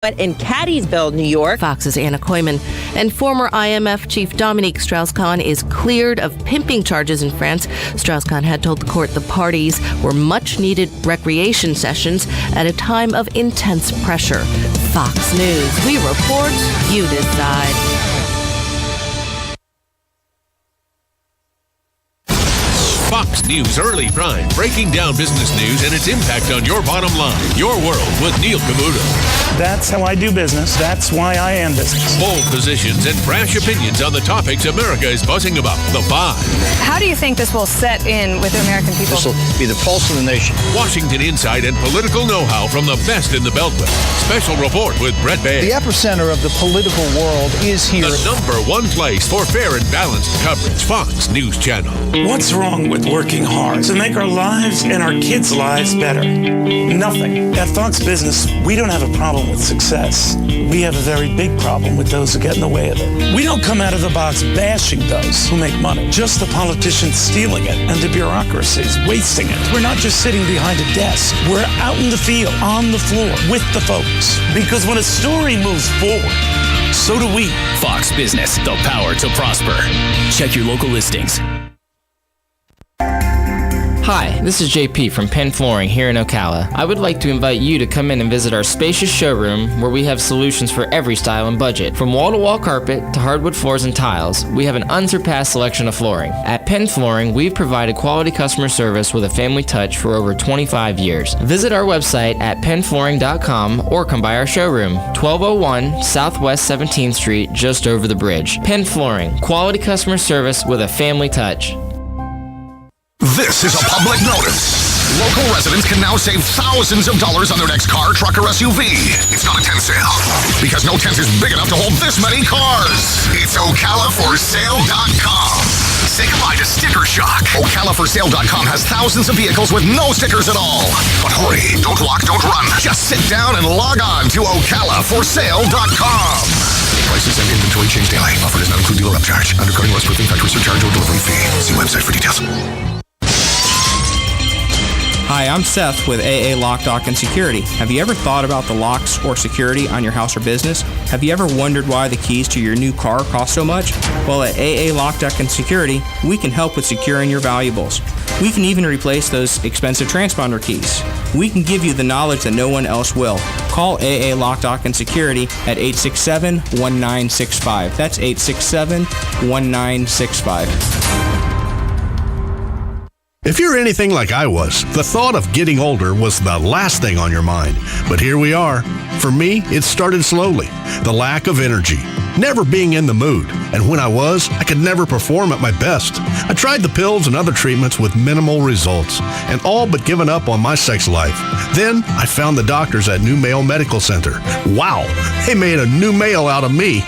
in Cattiesville, New York. Fox's Anna Koyman. And former IMF chief Dominique Strauss-Kahn is cleared of pimping charges in France. Strauss-Kahn had told the court the parties were much-needed recreation sessions at a time of intense pressure. Fox News. We report, you decide. Fox News Early Prime, breaking down business news and its impact on your bottom line. Your World with Neil Cavuto. That's how I do business. That's why I am business. Bold positions and brash opinions on the topics America is buzzing about. The Five. How do you think this will set in with the American people? This will be the pulse of the nation. Washington insight and political know-how from the best in the Beltway. Special report with Brett Baer. The epicenter of the political world is here. The #1 place for fair and balanced coverage. Fox News Channel. What's wrong with working hard to make our lives and our kids' lives better? Nothing. At Fox Business, we don't have a problem with success. We have a very big problem with those who get in the way of it. We don't come out of the box bashing those who make money, just the politicians stealing it and the bureaucracies wasting it. We're not just sitting behind a desk. We're out in the field, on the floor, with the folks. Because when a story moves forward, so do we. Fox Business, the power to prosper. Check your local listings. Hi, this is JP from Penn Flooring here in Ocala. I would like to invite you to come in and visit our spacious showroom where we have solutions for every style and budget. From wall-to-wall carpet to hardwood floors and tiles, we have an unsurpassed selection of flooring. At Penn Flooring, we've provided quality customer service with a family touch for over 25 years. Visit our website at pennflooring.com or come by our showroom, 1201 Southwest 17th Street, just over the bridge. Penn Flooring, quality customer service with a family touch. This is a public notice. Local residents can now save thousands of dollars on their next car, truck, or SUV. It's not a tent sale, because no tent is big enough to hold this many cars. It's OcalaForSale.com. Say goodbye to sticker shock. OcalaForSale.com has thousands of vehicles with no stickers at all. But hurry, don't walk, don't run. Just sit down and log on to OcalaForSale.com. Prices and inventory change daily. Offer does not include dealer upcharge. Undercutting, loss proofing, factory surcharge, or delivery fee. See website for details. Hi, I'm Seth with AA Lock, Dock, and Security. Have you ever thought about the locks or security on your house or business? Have you ever wondered why the keys to your new car cost so much? Well, at AA Lock, Dock, and Security, we can help with securing your valuables. We can even replace those expensive transponder keys. We can give you the knowledge that no one else will. Call AA Lock, Dock, and Security at 867-1965. That's 867-1965. If you're anything like I was, the thought of getting older was the last thing on your mind. But here we are. For me, it started slowly. The lack of energy. Never being in the mood. And when I was, I could never perform at my best. I tried the pills and other treatments with minimal results, and all but given up on my sex life. Then I found the doctors at New Male Medical Center. Wow, they made a new male out of me.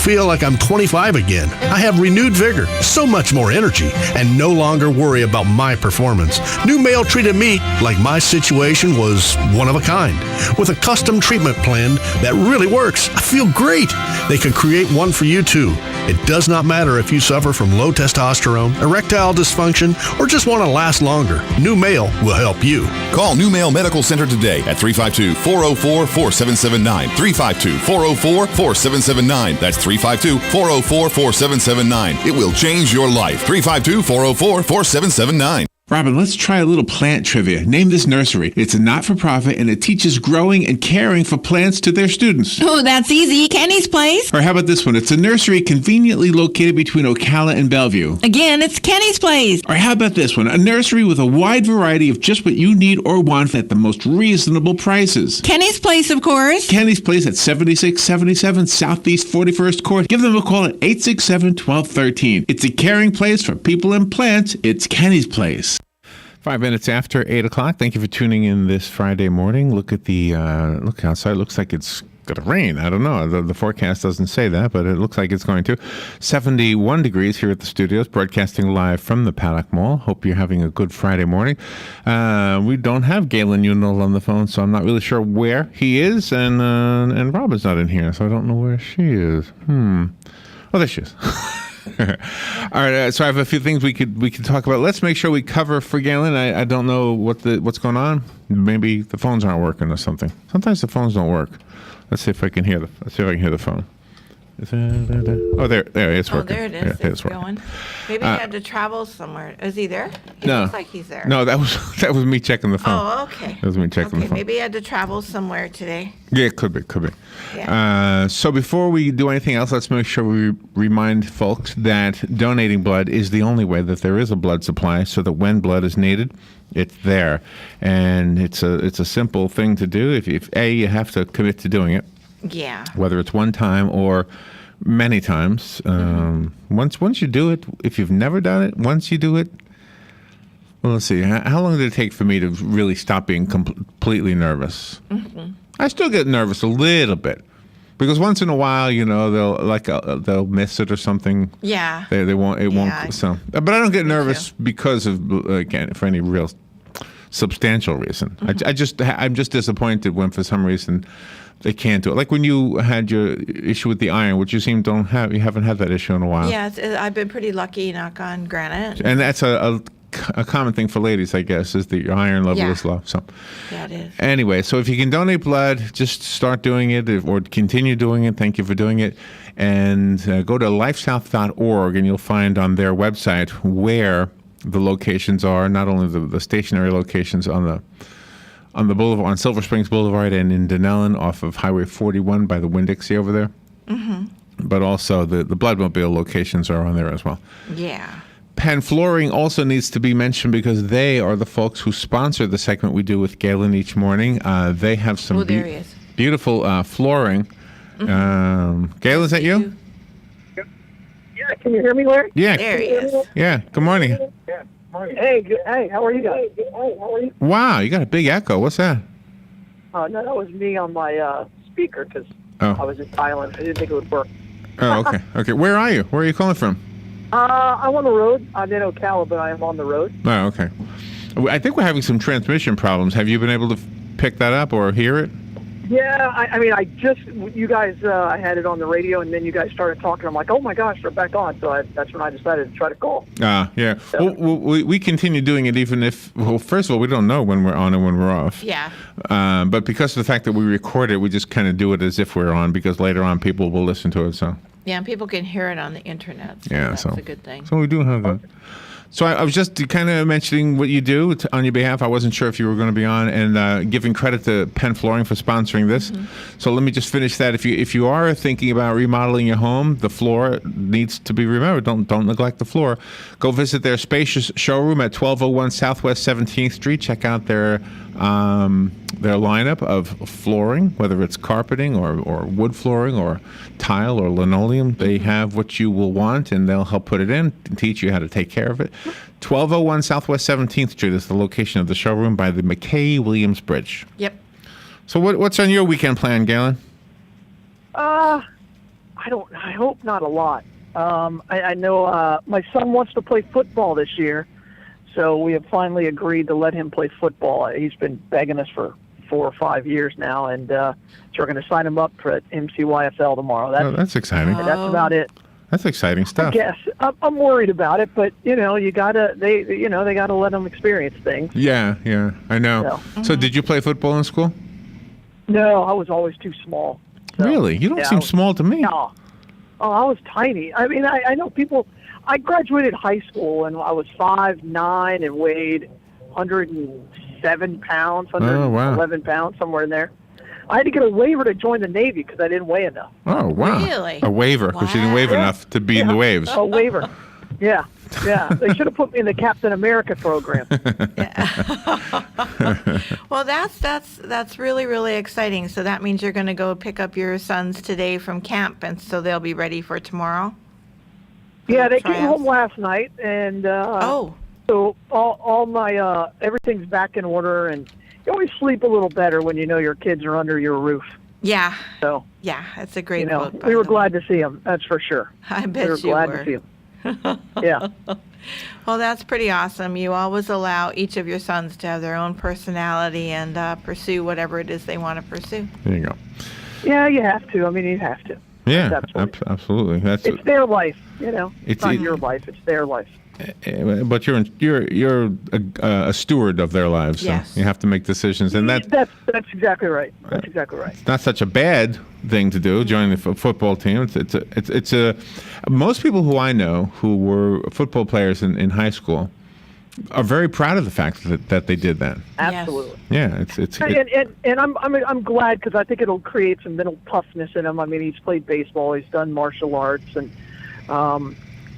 Feel like I'm 25 again. I have renewed vigor, so much more energy, and no longer worry about my performance. New Male treated me like my situation was one of a kind, with a custom treatment plan that really works. I feel great. They can create one for you too. It does not matter if you suffer from low testosterone, erectile dysfunction, or just want to last longer. New Male will help you. Call New Male Medical Center today at 352-404-4779. 352-404-4779. That's 352-404-4779. It will change your life. 352-404-4779. Robin, let's try a little plant trivia. Name this nursery. It's a not-for-profit, and it teaches growing and caring for plants to their students. Oh, that's easy. Kenny's Place. Or how about this one? It's a nursery conveniently located between Ocala and Bellevue. Again, it's Kenny's Place. Or how about this one? A nursery with a wide variety of just what you need or want at the most reasonable prices. Kenny's Place, of course. Kenny's Place at 7677 Southeast 41st Court. Give them a call at 867-1213. It's a caring place for people and plants. It's Kenny's Place. 5 minutes after 8 o'clock. Thank you for tuning in this Friday morning. Look at the look outside. Looks like it's going to rain. I don't know. The forecast doesn't say that, but it looks like it's going to. 71 degrees here at the studios, broadcasting live from the Paddock Mall. Hope you're having a good Friday morning. We don't have Galen Unold on the phone, so I'm not really sure where he is, and Robin's not in here, so I don't know where she is. Oh, there she is. All right, so I have a few things we could talk about. Let's make sure we cover for Galen. I don't know what's going on. Maybe the phones aren't working or something. Sometimes the phones don't work. Let's see if I can hear the phone. Oh, there it's working. Oh, there it is. Yeah, It's going. Maybe he had to travel somewhere. Is he there? It no. looks like he's there. No, that was me checking the phone. Oh, okay. That was me checking the phone. Maybe he had to travel somewhere today. Yeah, it could be. Yeah. So before we do anything else, let's make sure we remind folks that donating blood is the only way that there is a blood supply, so that when blood is needed, it's there. And it's a simple thing to do. If you have to commit to doing it. Yeah. Whether it's one time or many times. Once you do it, if you've never done it, once you do it, well, let's see. How long did it take for me to really stop being completely nervous? Mm-hmm. I still get nervous a little bit because once in a while, they'll miss it or something. Yeah. They won't. It won't. So, but I don't get nervous because of again for any real substantial reason. Mm-hmm. I'm just disappointed when for some reason they can't do it. Like when you had your issue with the iron, which you haven't had that issue in a while. Yeah, I've been pretty lucky, knock on granite. And that's a common thing for ladies, I guess, is that your iron level is low. So, yeah, it is. Anyway, so if you can donate blood, just start doing it or continue doing it. Thank you for doing it. And go to LifeSouth.org and you'll find on their website where the locations are, not only the stationary locations on the boulevard, on Silver Springs Boulevard and in Dunellen off of Highway 41 by the Winn-Dixie over there. Mm-hmm. But also the Bloodmobile locations are on there as well. Yeah. Penn Flooring also needs to be mentioned because they are the folks who sponsor the segment we do with Galen each morning. They have some beautiful flooring. Mm-hmm. Galen, is that you? Yeah, can you hear me, Larry? Yeah. There he is. Yeah, good morning. Yeah. Hey, how are you guys? Wow, you got a big echo. What's that? No, that was me on my speaker because I was just silent. I didn't think it would work. Oh, okay. Okay, where are you? Where are you calling from? I'm on the road. I'm in Ocala, but I am on the road. Oh, okay. I think we're having some transmission problems. Have you been able to pick that up or hear it? Yeah, you guys, I had it on the radio, and then you guys started talking. I'm like, oh my gosh, they're back on. So that's when I decided to try to call. Yeah. So. Well, we continue doing it even if, first of all, we don't know when we're on and when we're off. Yeah. But because of the fact that we record it, we just kind of do it as if we're on because later on people will listen to it. So. Yeah, and people can hear it on the internet. So that's a good thing. So we do have that. So I was just kind of mentioning what you do on your behalf. I wasn't sure if you were going to be on, and giving credit to Penn Flooring for sponsoring this. Mm-hmm. So let me just finish that. If you are thinking about remodeling your home, the floor needs to be remembered. Don't neglect the floor. Go visit their spacious showroom at 1201 Southwest 17th Street. Check out their lineup of flooring, whether it's carpeting or wood flooring or tile or linoleum. They have what you will want, and they'll help put it in and teach you how to take care of it. 1201 Southwest 17th Street is the location of the showroom by the McKay-Williams Bridge. Yep. So what's on your weekend plan, Galen? I hope not a lot. I know my son wants to play football this year, so we have finally agreed to let him play football. He's been begging us for 4 or 5 years now, and so we're going to sign him up for MCYFL tomorrow. That's exciting. That's about it. That's exciting stuff. I guess I'm worried about it, but they gotta let them experience things. Yeah, I know. So did you play football in school? No, I was always too small. So, really? You don't seem small to me. No. Oh, I was tiny. I mean, I know people. I graduated high school and I was 5'9" and weighed 107 pounds, 111 pounds, somewhere in there. I had to get a waiver to join the Navy because I didn't weigh enough. Oh, wow. Really? A waiver because you didn't weigh enough to be in the waves. A waiver. Yeah. They should have put me in the Captain America program. Well, that's really, really exciting. So that means you're going to go pick up your sons today from camp, and so they'll be ready for tomorrow? Yeah, they came home last night, and so all my everything's back in order, and you always sleep a little better when you know your kids are under your roof. Yeah. So yeah, that's a great book. We were glad to see them. That's for sure. I bet we were glad to see them. Yeah. Well, that's pretty awesome. You always allow each of your sons to have their own personality and pursue whatever it is they want to pursue. There you go. Yeah, you have to. I mean, you have to. Yeah, absolutely. It's their life, you know. It's not your life; it's their life. But you're a steward of their lives, so Yes. you have to make decisions, and That's exactly right. That's exactly right. it's not such a bad thing to do. Joining the football team, it's a most people who I know who were football players in high school are very proud of the fact that they did that. Absolutely. Yeah, And I'm glad because I think it'll create some mental toughness in him. I mean, he's played baseball, he's done martial arts, and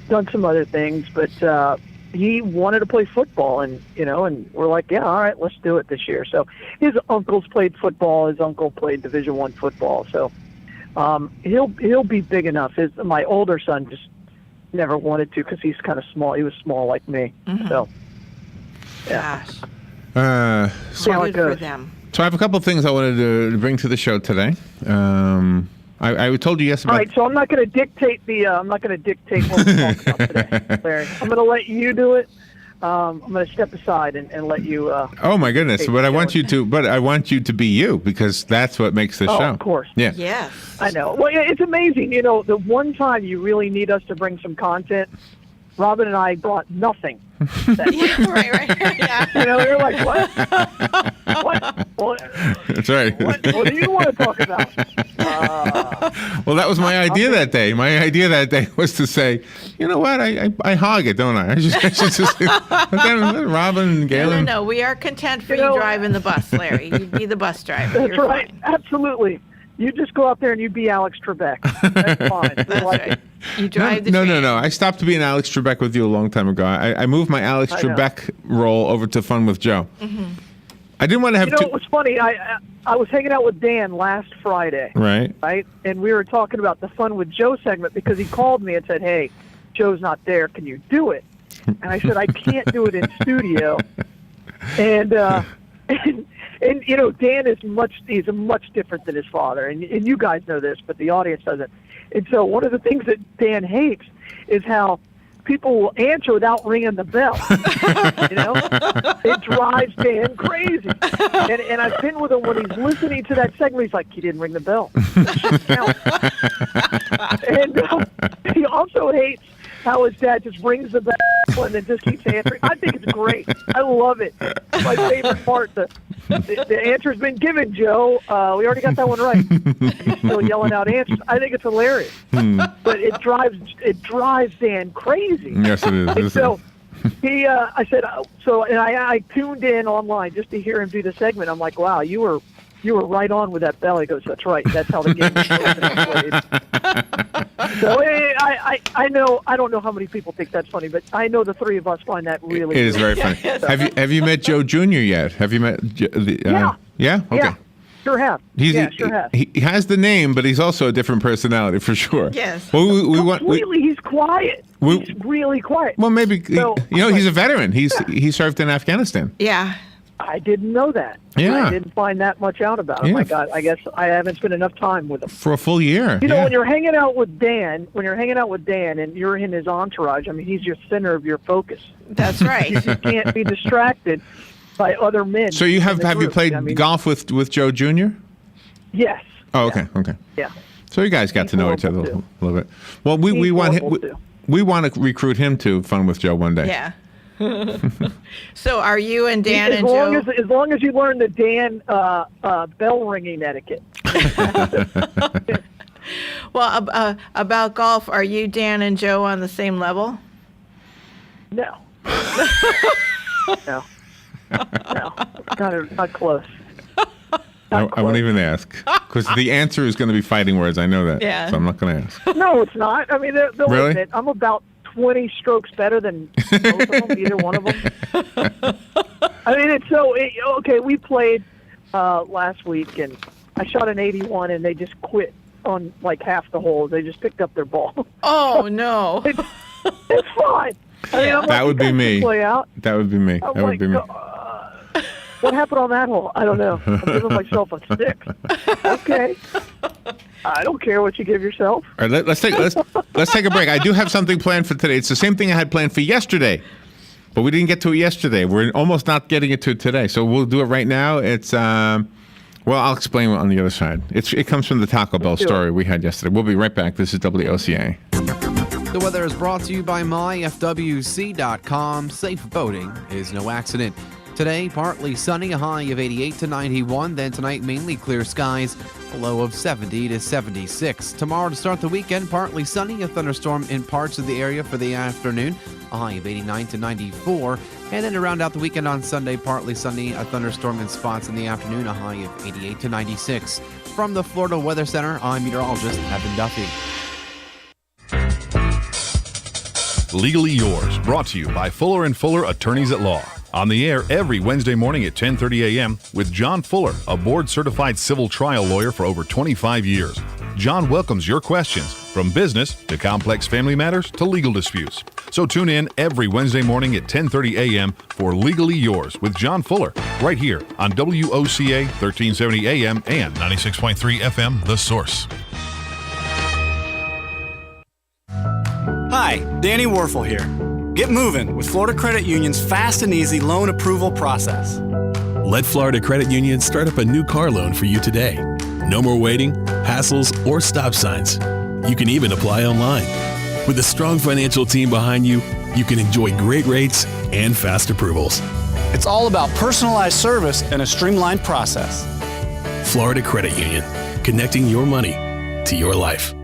done some other things, but he wanted to play football, and we're like, yeah, all right, let's do it this year. So his uncles played football. His uncle played Division I football, so he'll be big enough. My older son just never wanted to because he's kind of small. He was small like me, so yeah. So Good for them. I have a couple of things I wanted to bring to the show today. I told you yesterday. All right, so I'm not going to dictate what we talk about today, Larry. I'm going to let you do it. I'm going to step aside and let you. Oh my goodness! But I want you to be you because that's what makes the show. Of course. Yeah. Yes. I know. Well, it's amazing. The one time you really need us to bring some content, Robin and I brought nothing. Right. Yeah. You're like, what? That's right. What do you want to talk about? Well, that was my idea that day. My idea that day was to say, you know what? I hog it, don't I? I should just but then Robin and Galen. No, we are content for you driving the bus, Larry. You be the bus driver. That's You're right. fine. Absolutely. You just go out there and you be Alex Trebek. That's fine. That's right. You drive the No. train. I stopped being Alex Trebek with you a long time ago. I moved my Alex Trebek role over to Fun with Joe. Mm-hmm. I didn't want to have it was funny. I was hanging out with Dan last Friday. Right. And we were talking about the Fun with Joe segment because he called me and said, hey, Joe's not there. Can you do it? And I said, I can't do it in studio. And Dan is he's much different than his father. And you guys know this, but the audience doesn't. And so one of the things that Dan hates is how people will answer without ringing the bell. It drives Dan crazy. And I've been with him when he's listening to that segment. He's like, he didn't ring the bell. And he also hates how his dad just rings the bell and then just keeps answering. I think it's great. I love it. It's my favorite part. The answer's been given, Joe. We already got that one right. He's still yelling out answers. I think it's hilarious. But it drives Dan crazy. Yes, it is. And so I said, and I tuned in online just to hear him do the segment. I'm like, wow, you were right on with that bell. He goes, that's right. That's how the game is played. So I know. I don't know how many people think that's funny, but I know the three of us find that really. It is very funny. Have you met Joe Jr. yet? Have you met? Yeah. Yeah. Okay. Yeah, sure have. Sure have. He has the name, but he's also a different personality for sure. Yes. Well, He's quiet. He's really quiet. Well, maybe So, he's a veteran. He served in Afghanistan. Yeah. I didn't know that. Yeah. I didn't find that much out about him. Yeah. I guess I haven't spent enough time with him. For a full year. When you're hanging out with Dan, and you're in his entourage, I mean, he's your center of your focus. That's right. You just can't be distracted by other men. So you have you group. played golf with Joe Jr.? Yes. Oh, okay, okay. Yeah. So you guys got to know each other a little bit. Well, we want we want to recruit him to Fun with Joe one day. Yeah. So are you and Dan and Joe? Joe? As long as you learn the Dan bell ringing etiquette. Well, about golf, are you, Dan, and Joe on the same level? No. No. Not close. I won't even ask because the answer is going to be fighting words. I know that. Yeah. So I'm not going to ask. No, it's not. I mean, they'll Really? admit I'm about 20 strokes better than both of them, either one of them. I mean, okay, we played last week, and I shot an 81, and they just quit on like half the holes. They just picked up their ball. Oh, no. It's fine. I mean, I'm That would be me. Play out. That would be me. I'm That would be me. What happened on that hole? I don't know. I'm giving myself a stick. Okay. I don't care what you give yourself. All right, let's take a break. I do have something planned for today. It's the same thing I had planned for yesterday, but we didn't get to it yesterday. We're almost not getting it to today, so we'll do it right now. It's Well, I'll explain on the other side. It comes from the Taco Bell story we had yesterday. We'll be right back. This is WOCA. The weather is brought to you by myfwc.com. Safe boating is no accident. Today, partly sunny, a high of 88 to 91. Then tonight, mainly clear skies, a low of 70 to 76. Tomorrow, to start the weekend, partly sunny, a thunderstorm in parts of the area for the afternoon, a high of 89 to 94. And then to round out the weekend on Sunday, partly sunny, a thunderstorm in spots in the afternoon, a high of 88 to 96. From the Florida Weather Center, I'm meteorologist Evan Duffy. Legally Yours, brought to you by Fuller & Fuller Attorneys at Law. On the air every Wednesday morning at 10:30 a.m. with John Fuller, a board-certified civil trial lawyer for over 25 years. John welcomes your questions, from business to complex family matters to legal disputes. So tune in every Wednesday morning at 10:30 a.m. for Legally Yours with John Fuller, right here on WOCA 1370 AM and 96.3 FM, The Source. Hi, Danny Warfel here. Get moving with Florida Credit Union's fast and easy loan approval process. Let Florida Credit Union start up a new car loan for you today. No more waiting, hassles, or stop signs. You can even apply online. With a strong financial team behind you, you can enjoy great rates and fast approvals. It's all about personalized service and a streamlined process. Florida Credit Union, connecting your money to your life.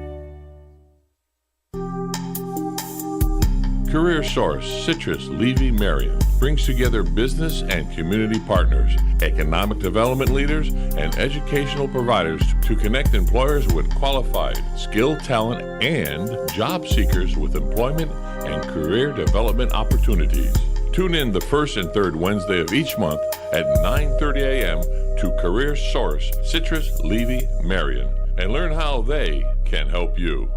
Career Source, Citrus, Levy, Marion brings together business and community partners, economic development leaders, and educational providers to connect employers with qualified, skilled talent and job seekers with employment and career development opportunities. Tune in the first and third Wednesday of each month at 9:30 a.m. to Career Source, Citrus, Levy, Marion, and learn how they can help you.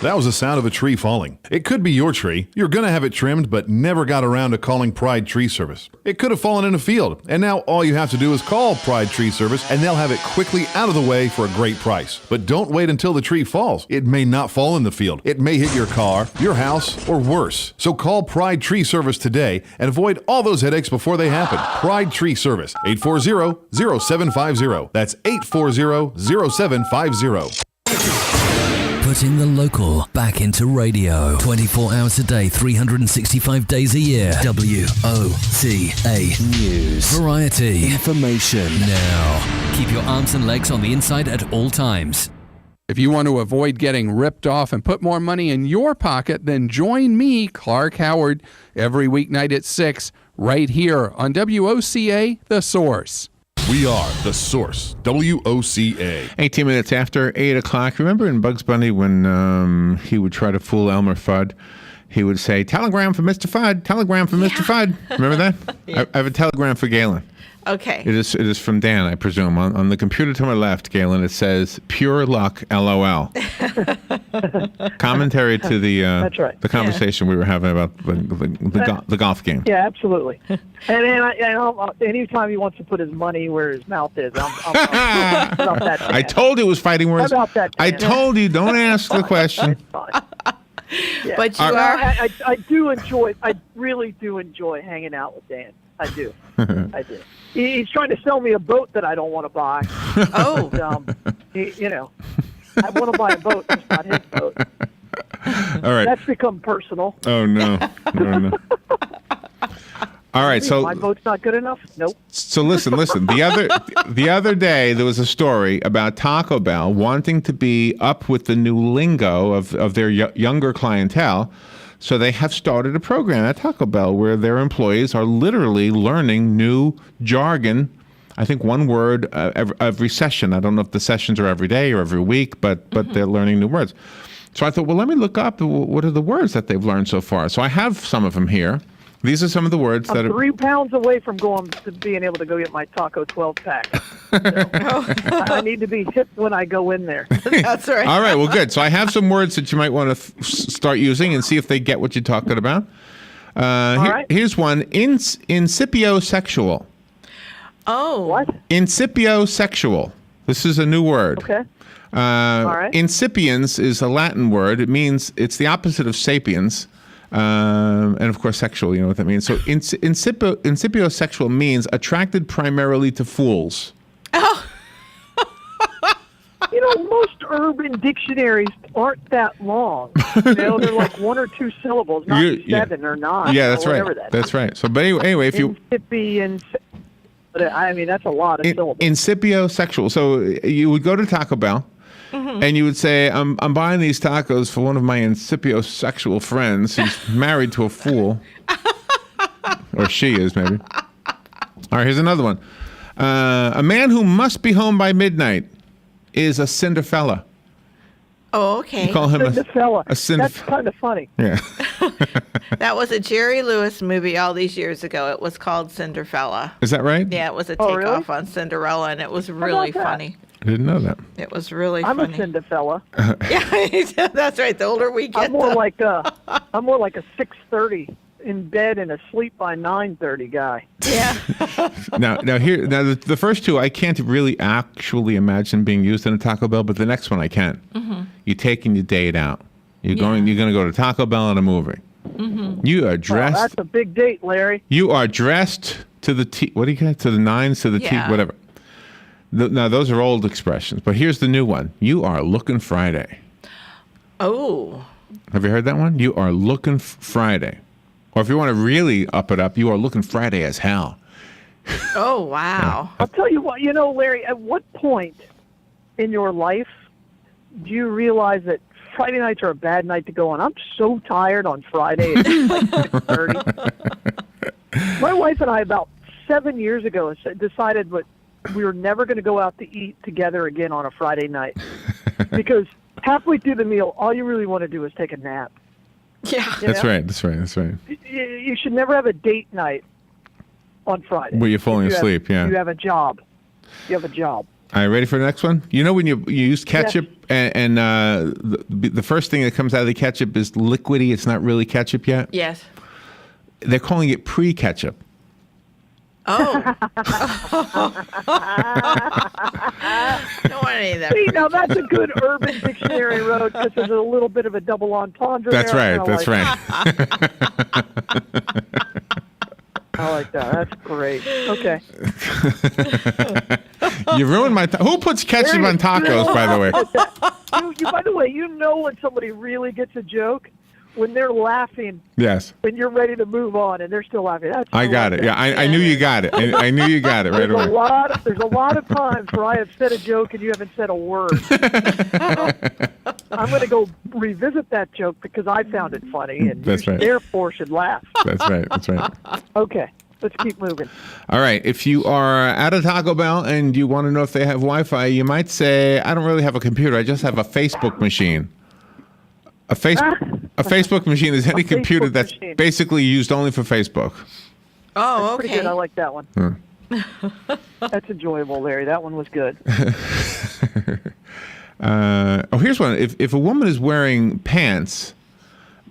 That was the sound of a tree falling. It could be your tree. You're going to have it trimmed, but never got around to calling Pride Tree Service. It could have fallen in a field, and now all you have to do is call Pride Tree Service, and they'll have it quickly out of the way for a great price. But don't wait until the tree falls. It may not fall in the field. It may hit your car, your house, or worse. So call Pride Tree Service today and avoid all those headaches before they happen. Pride Tree Service, 840-0750. That's 840-0750. Putting the local back into radio. 24 hours a day, 365 days a year. WOCA News. Variety. Information. Now. Keep your arms and legs on the inside at all times. If you want to avoid getting ripped off and put more money in your pocket, then join me, Clark Howard, every weeknight at 6, right here on WOCA, The Source. We are The Source, WOCA. 18 minutes after 8 o'clock. Remember in Bugs Bunny when he would try to fool Elmer Fudd? He would say, telegram for Mr. Fudd, telegram for Mr. Fudd. Remember that? Yeah. I have a telegram for Galen. Okay. It is from Dan, I presume. On the computer to my left, Galen, it says, pure luck, LOL. Commentary to the That's right. the conversation we were having about the golf game. Yeah, absolutely. And anytime he wants to put his money where his mouth is, I'm about that. I told you it was fighting words. How about that, Dan? I told you, don't ask the question. Yeah. But you Well, are. I do enjoy. I really do enjoy hanging out with Dan. I do. I do. He's trying to sell me a boat that I don't want to buy. Oh. And, I want to buy a boat. It's not his boat. All right. That's become personal. Oh, no. No. All right, so my boat's not good enough. Nope. So listen. The other day there was a story about Taco Bell wanting to be up with the new lingo of their younger clientele. So they have started a program at Taco Bell where their employees are literally learning new jargon. I think one word every session. I don't know if the sessions are every day or every week, but they're learning new words. So I thought, well, let me look up what are the words that they've learned so far. So I have some of them here. These are some of the words that are 3 pounds away from being able to go get my Taco 12-pack. So, I need to be hip when I go in there. That's right. All right, well, good. So I have some words that you might want to start using and see if they get what you're talking about. Right. Here's one, incipiosexual. Oh. What? Incipiosexual. This is a new word. Okay. All right. Incipiens is a Latin word. It means it's the opposite of sapiens. And of course, sexual, you know what that means. So incipiosexual means attracted primarily to fools. You know, most urban dictionaries aren't that long. You know, they're like 1 or 2 syllables, not 7 or 9. Yeah, that's or right. whatever That's right. So, but anyway, if you incipient, I mean, that's a lot of syllables. Incipiosexual. So you would go to Taco Bell, and you would say, "I'm buying these tacos for one of my incipiosexual friends. He's married to a fool, or she is maybe." All right, here's another one. A man who must be home by midnight is a Cinderfella. Oh, okay. You call him Cinderfella. a That's kind of funny. Yeah. That was a Jerry Lewis movie all these years ago. It was called Cinderfella. Is that right? Yeah, it was a Oh, takeoff really? on Cinderella, and it was How really about that? funny. I didn't know that. It was really I'm funny. a Cinderfella. Yeah, that's right. The older we get, I'm more like a 6:30 in bed and asleep by 9:30 guy. Yeah. Now the first two I can't really actually imagine being used in a Taco Bell, but the next one I can. Mm-hmm. You taking your date out. You're going to go to Taco Bell and a movie. Mm-hmm. You are dressed. That's a big date, Larry. You are dressed to the T. What do you get? To the nines, to the T, Yeah. whatever. Now those are old expressions, but here's the new one. You are looking Friday. Oh. Have you heard that one? You are looking Friday. Or if you want to really up it up, you are looking Friday as hell. Oh, wow. I'll tell you what, you know, Larry, at what point in your life do you realize that Friday nights are a bad night to go on? I'm so tired on Friday at like 6:30. My wife and I, about 7 years ago, decided that we were never going to go out to eat together again on a Friday night. Because halfway through the meal, all you really want to do is take a nap. Yeah. That's right. That's right. You should never have a date night on Friday. Where you're falling asleep, yeah. You have a job. You have a job. All right, ready for the next one? You know when you use ketchup and the first thing that comes out of the ketchup is liquidy. It's not really ketchup yet. Yes. They're calling it pre-ketchup. Oh. Don't want any of that. See, now that's a good Urban Dictionary road because there's a little bit of a double entendre That's there. right. That's right. I like that. That's great. Okay. You ruined my. Who puts ketchup on tacos, by the way? By the way, you know when somebody really gets a joke when they're laughing. Yes. When you're ready to move on and they're still laughing. I got it. Yeah, I knew you got it. I knew you got it right away. There's a lot of times where I have said a joke and you haven't said a word. I'm going to go revisit that joke because I found it funny, and That's you right. therefore should laugh. That's right. That's right. Okay, let's keep moving. All right. If you are at a Taco Bell and you want to know if they have Wi-Fi, you might say, "I don't really have a computer. I just have a Facebook machine." A Facebook machine is any computer that's basically used only for Facebook. Oh, Pretty good. I like that one. That's enjoyable, Larry. That one was good. Here's one. If a woman is wearing pants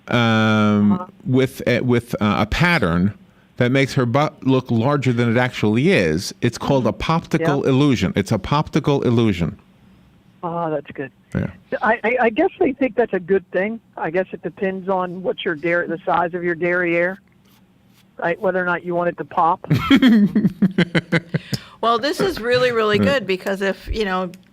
with a pattern that makes her butt look larger than it actually is, it's called a poptical illusion. It's a poptical illusion. Oh, that's good. Yeah. I guess they think that's a good thing. I guess it depends on what's the size of your derriere, right? Whether or not you want it to pop. Well, this is really, really good because if,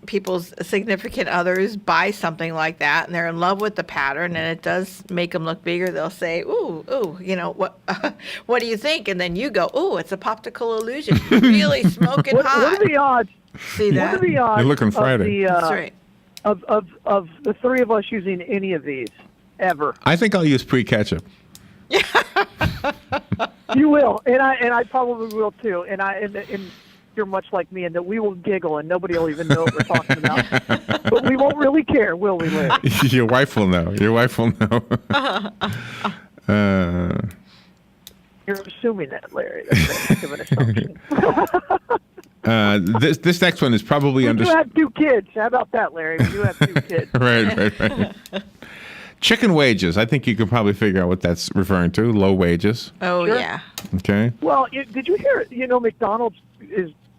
people's significant others buy something like that and they're in love with the pattern and it does make them look bigger, they'll say, ooh, what do you think? And then you go, ooh, it's a poptical illusion. Really smoking hot. What are the odds? See that? What are the odds You're looking Friday. That's right. Of the three of us using any of these ever? I think I'll use pre-ketchup. You will, and I probably will too. And you're much like me in that we will giggle and nobody will even know what we're talking about. But we won't really care, will we, Larry? Your wife will know. Your wife will know. You're assuming that, Larry. That's an assumption. This next one is probably We do have 2 kids. How about that, Larry? We do have 2 kids. right. Chicken wages. I think you can probably figure out what that's referring to. Low wages. Oh, Sure. yeah. Okay. Well, did you hear? McDonald's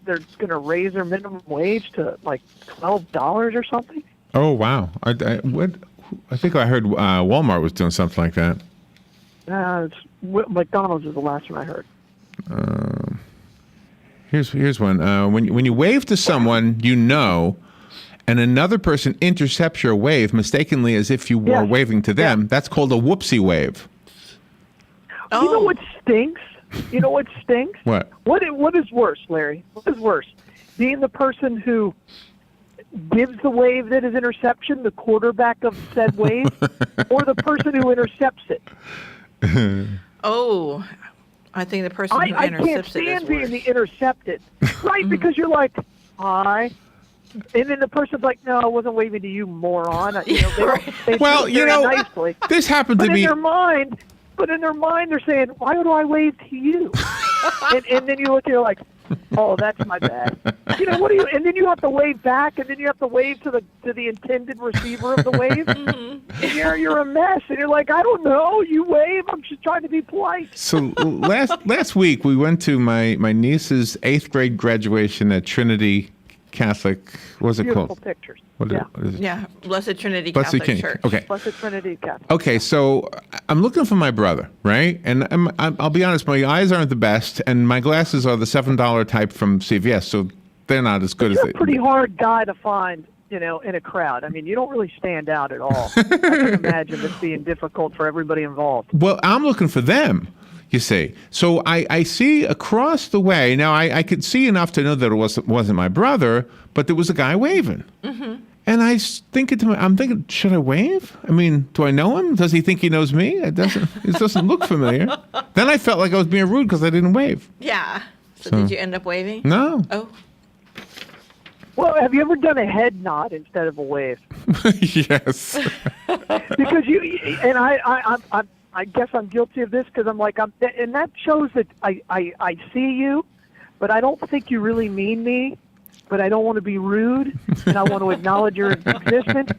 they're going to raise their minimum wage to like $12 or something. Oh wow. I think I heard Walmart was doing something like that. McDonald's is the last one I heard. Here's one. When you wave to someone you know, and another person intercepts your wave mistakenly as if you were waving to them, that's called a whoopsie wave. Oh. You know what stinks? What? What is worse, Larry? What is worse? Being the person who gives the wave that is interception, the quarterback of said wave, or the person who intercepts it? Oh, I think the person who I can't intercepts it is stand being worse. the intercepted, right? Because you're like, hi. And then the person's like, no, I wasn't waving to you, moron. Well, nicely. This happened to me. But in their mind, they're saying, why do I wave to you? and then you look at it like, oh, that's my bad. What do you? And then you have to wave back, and then you have to wave to the intended receiver of the wave. And you're a mess, and you're like, I don't know. You wave. I'm just trying to be polite. So last week we went to my niece's 8th grade graduation at Trinity Catholic. What was it Beautiful called? Pictures. What is it? Yeah, Blessed Trinity Blessed Catholic Trinity. Church. Okay. Blessed Trinity Catholic. Okay, so I'm looking for my brother, right? And I'll be honest, my eyes aren't the best, and my glasses are the $7 type from CVS, so they're not as good as You're they. a pretty hard guy to find, in a crowd. I mean, you don't really stand out at all. I can imagine this being difficult for everybody involved. Well, I'm looking for them, you see. So I see across the way. Now, I could see enough to know that it wasn't my brother, but there was a guy waving. Mm-hmm. And I'm thinking, should I wave? I mean, do I know him? Does he think he knows me? It doesn't look familiar. Then I felt like I was being rude because I didn't wave. Yeah. So did you end up waving? No. Oh. Well, have you ever done a head nod instead of a wave? Yes. Because I guess I'm guilty of this because and that shows that I see you, but I don't think you really mean me. But I don't want to be rude, and I want to acknowledge your existence,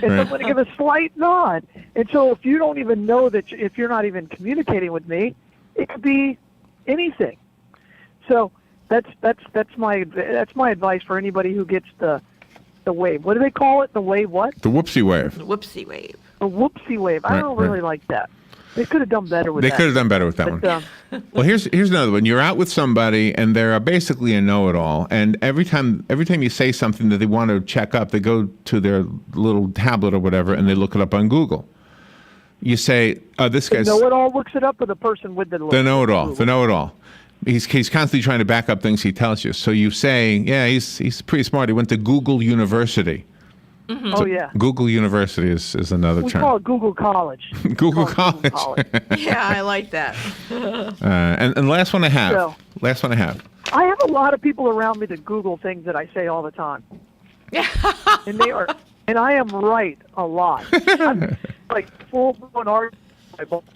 and so I'm going to give a slight nod. And so if you don't even know that, if you're not even communicating with me, it could be anything. So that's my advice for anybody who gets the wave. What do they call it? The wave what? The whoopsie wave. The whoopsie wave. The whoopsie wave. I don't really like that. They could have done better with that. They could have done better with that one. Well, here's another one. You're out with somebody, and they're basically a know-it-all. And every time you say something that they want to check up, they go to their little tablet or whatever, and they look it up on Google. You say, "Oh, this guy's." The know-it-all looks it up, or the person with the know-it-all. The know-it-all. He's constantly trying to back up things he tells you. So you say, "Yeah, he's pretty smart. He went to Google University." Mm-hmm. So oh yeah. Google University is another we term. Call it Google College. Google College. Yeah, I like that. And last one I have. I have a lot of people around me that Google things that I say all the time. Yeah. and I am right a lot. I'm like full-blown argument.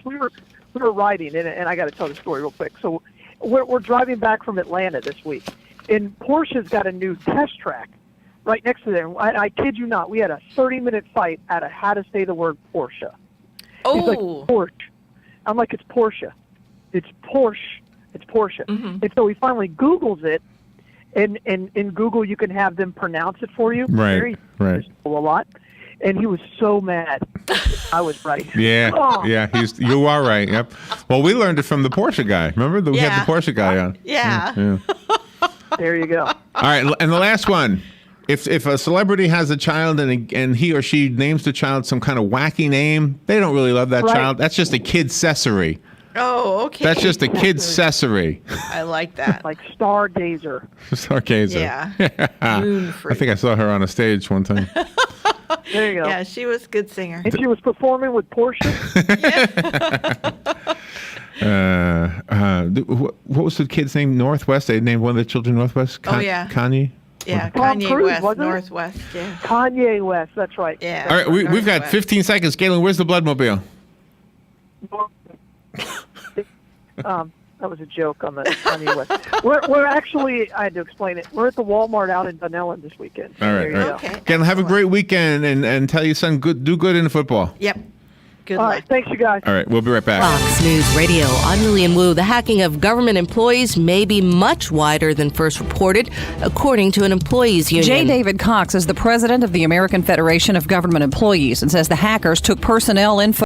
We were riding, and I got to tell the story real quick. So we're driving back from Atlanta this week, and Porsche's got a new test track right next to there. I kid you not, we had a 30-minute fight out of how to say the word Porsche. Oh. He's like, Porsche. I'm like, it's Porsche. It's Porsche. It's Porsche. Mm-hmm. And so he finally Googles it, and in Google you can have them pronounce it for you. Right. A lot. And he was so mad. I was right. Yeah, Oh. yeah. You are right. Yep. Well, we learned it from the Porsche guy. Remember we had the Porsche guy on. Yeah. There you go. All right, and the last one. If a celebrity has a child and he or she names the child some kind of wacky name, they don't really love that child. That's just a kid's accessory. Oh, okay. That's just a kid's accessory. I like that. Like Stargazer. Stargazer. Yeah. Moon freak. I think I saw her on a stage one time. There you go. Yeah, she was a good singer. And she was performing with Porsche. What was the kid's name? Northwest. They named one of the children Northwest. Yeah. Kanye. Yeah, Tom Kanye Cruise, West, wasn't it? Northwest. Yeah. Kanye West. That's right. Yeah. All right, we've got 15 seconds. Galen, where's the Bloodmobile? That was a joke on the Kanye West. We're actually, I had to explain it. We're at the Walmart out in Dunellen this weekend. All right. There you go. Okay. Galen, have a great weekend and tell your son do good in football. Yep. Good All luck. right. Thanks, you guys. All right, we'll be right back. Fox News Radio. I'm Lillian Wu. The hacking of government employees may be much wider than first reported, according to an employees union. J. David Cox is the president of the American Federation of Government Employees and says the hackers took personnel info